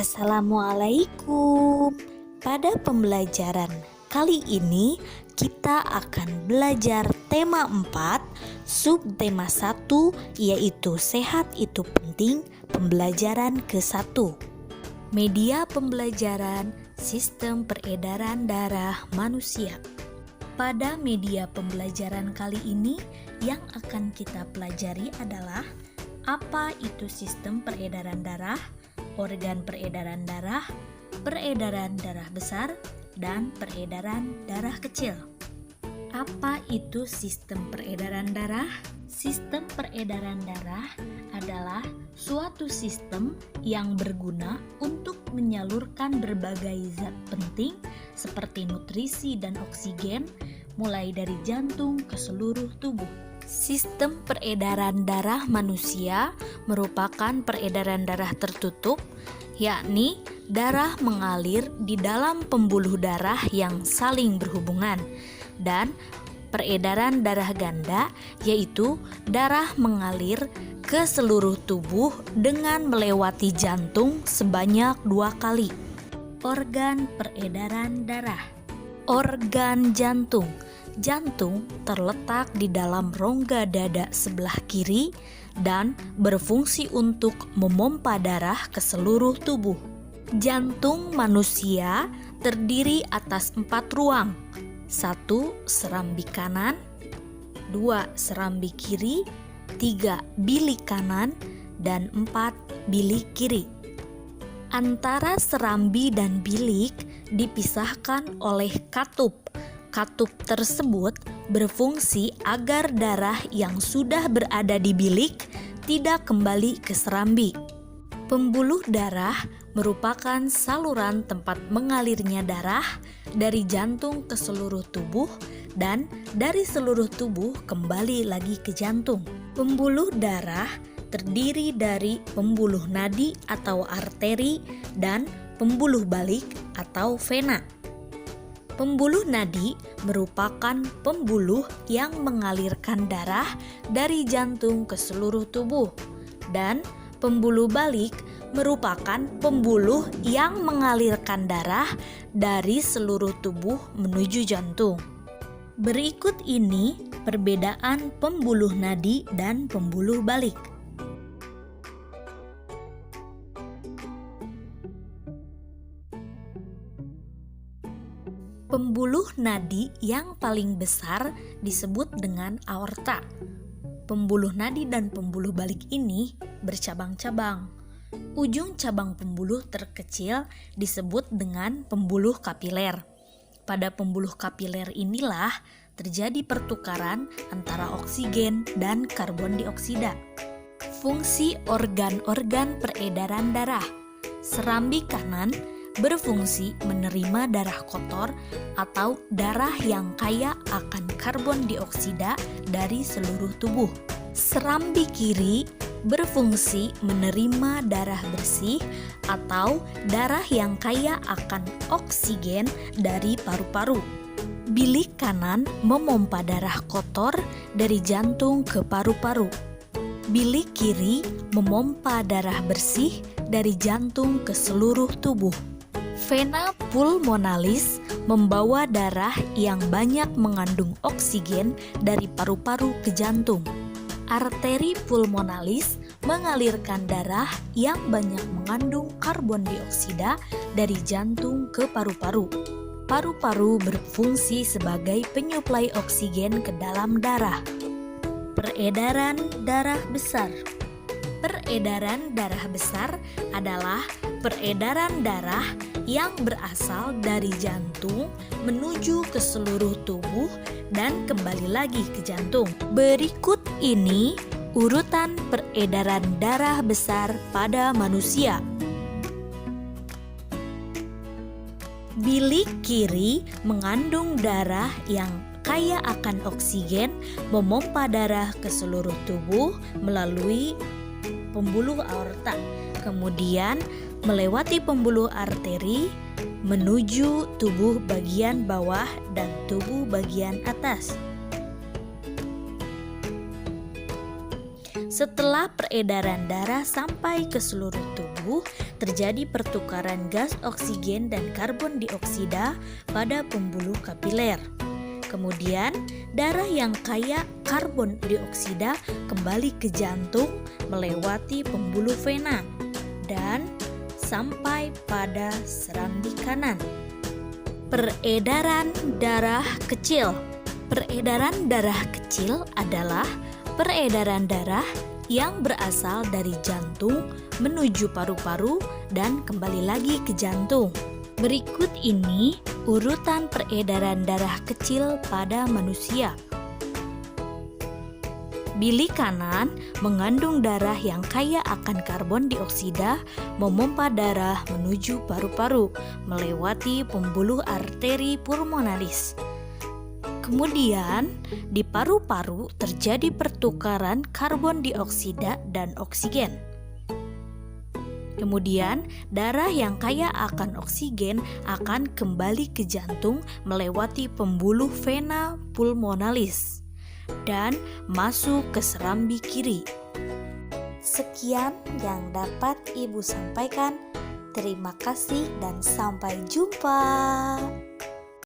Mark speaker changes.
Speaker 1: Assalamualaikum. Pada pembelajaran kali ini kita akan belajar tema 4, subtema 1 yaitu sehat itu penting, pembelajaran ke-1. Media pembelajaran sistem peredaran darah manusia. Pada media pembelajaran kali ini yang akan kita pelajari adalah apa itu sistem peredaran darah, organ peredaran darah darah besar, dan peredaran darah kecil. Apa itu sistem peredaran darah? Sistem peredaran darah adalah suatu sistem yang berguna untuk menyalurkan berbagai zat penting seperti nutrisi dan oksigen mulai dari jantung ke seluruh tubuh. Sistem peredaran darah manusia merupakan peredaran darah tertutup, yakni darah mengalir di dalam pembuluh darah yang saling berhubungan, dan peredaran darah ganda, yaitu darah mengalir ke seluruh tubuh dengan melewati jantung sebanyak 2 kali. Organ peredaran darah. Organ jantung. Jantung terletak di dalam rongga dada sebelah kiri dan berfungsi untuk memompa darah ke seluruh tubuh. Jantung manusia terdiri atas 4 ruang. 1. Serambi kanan, 2. Serambi kiri, 3. Bilik kanan, dan 4. Bilik kiri. Antara serambi dan bilik dipisahkan oleh katup. Katup tersebut berfungsi agar darah yang sudah berada di bilik tidak kembali ke serambi. Pembuluh darah merupakan saluran tempat mengalirnya darah dari jantung ke seluruh tubuh dan dari seluruh tubuh kembali lagi ke jantung. Pembuluh darah terdiri dari pembuluh nadi atau arteri dan pembuluh balik atau vena. Pembuluh nadi merupakan pembuluh yang mengalirkan darah dari jantung ke seluruh tubuh, dan pembuluh balik merupakan pembuluh yang mengalirkan darah dari seluruh tubuh menuju jantung. Berikut ini perbedaan pembuluh nadi dan pembuluh balik. Pembuluh nadi yang paling besar disebut dengan aorta. Pembuluh nadi dan pembuluh balik ini bercabang-cabang. Ujung cabang pembuluh terkecil disebut dengan pembuluh kapiler. Pada pembuluh kapiler inilah terjadi pertukaran antara oksigen dan karbon dioksida. Fungsi organ-organ peredaran darah. Serambi kanan berfungsi menerima darah kotor atau darah yang kaya akan karbon dioksida dari seluruh tubuh. Serambi kiri berfungsi menerima darah bersih atau darah yang kaya akan oksigen dari paru-paru. Bilik kanan memompa darah kotor dari jantung ke paru-paru. Bilik kiri memompa darah bersih dari jantung ke seluruh tubuh. Vena pulmonalis membawa darah yang banyak mengandung oksigen dari paru-paru ke jantung. Arteri pulmonalis mengalirkan darah yang banyak mengandung karbon dioksida dari jantung ke paru-paru. Paru-paru berfungsi sebagai penyuplai oksigen ke dalam darah. Peredaran darah besar. Peredaran darah besar adalah peredaran darah yang berasal dari jantung menuju ke seluruh tubuh dan kembali lagi ke jantung. Berikut ini urutan peredaran darah besar pada manusia. Bilik kiri mengandung darah yang kaya akan oksigen, memompa darah ke seluruh tubuh melalui pembuluh aorta, kemudian melewati pembuluh arteri menuju tubuh bagian bawah dan tubuh bagian atas. Setelah peredaran darah sampai ke seluruh tubuh, tubuh, terjadi pertukaran gas oksigen dan karbon dioksida pada pembuluh kapiler. Kemudian, darah yang kaya karbon dioksida kembali ke jantung melewati pembuluh vena dan sampai pada serambi kanan. Peredaran darah kecil. Peredaran darah kecil adalah peredaran darah yang berasal dari jantung menuju paru-paru dan kembali lagi ke jantung. Berikut ini urutan peredaran darah kecil pada manusia. Bilik kanan mengandung darah yang kaya akan karbon dioksida, memompa darah menuju paru-paru melewati pembuluh arteri pulmonalis. Kemudian, di paru-paru terjadi pertukaran karbon dioksida dan oksigen. Kemudian, darah yang kaya akan oksigen akan kembali ke jantung melewati pembuluh vena pulmonalis dan masuk ke serambi kiri. Sekian yang dapat Ibu sampaikan. Terima kasih dan sampai jumpa.